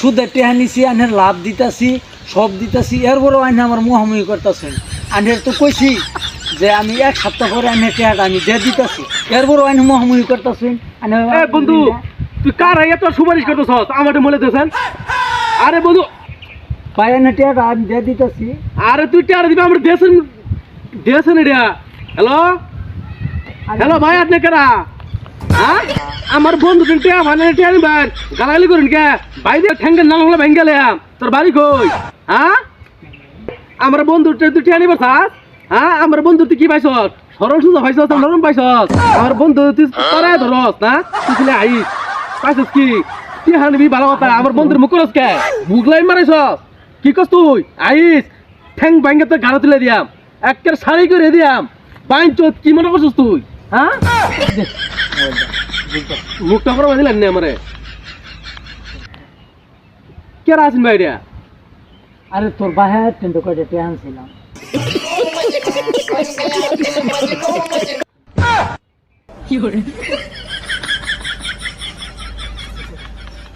সুদের টেহা নিছি আনের লাভ দিতাছি সব দিতাছি এরপরও আইন আমার মুহামুহি করতেছেন আনের তো কইছি যে আমি এক সপ্তাহ পরে আনের টেহাটা আমি দিয়ে দিতাছি এরপরও আইন মুহামুহি করতেছেন বন্ধু তুই কার আগে তোর সুপারিশ করতেছ আমাদের মনে দিয়েছেন আরে বন্ধু ভাই আনের টেহাটা আমি দিয়ে দিতাছি আরে তুই টেয়ার দিবি আমরা দিয়েছেন এটা হ্যালো হ্যালো ভাই আপনি কারা হ্যাঁ আমার বন্ধু তুই টেয়া ভাই টেয়া নিবেন গালাগালি করেন কে ভাই দিয়ে ঠ্যাঙ্গের নাম হলে ভেঙে গেলাম তোর বাড়ি কই হ্যাঁ আমার বন্ধু তুই টেয়া নিবে স্যার হ্যাঁ আমার বন্ধু তুই কি পাইছ সরল সুজা পাইছ নরম পাইছ আমার বন্ধু তুই তোরাই ধরস না তুই ছিলে আইস পাইছস কি তুই হানবি ভালো কথা আমার বন্ধুর মুখ করস কে মুগলাই মারাইছ কি কস তুই আইস ঠ্যাং ভাঙ্গে তোর গাড়ো তুলে দিয়াম একের শাড়ি করে দিয়াম বাইন চোদ কি মনে করছিস তুই হ্যাঁ মুখটা করে বাঁধিলেন না আমারে কে আছেন ভাইরা আরে তোর বাহার কিন্তু কয়টা টেহা আনছিলাম কি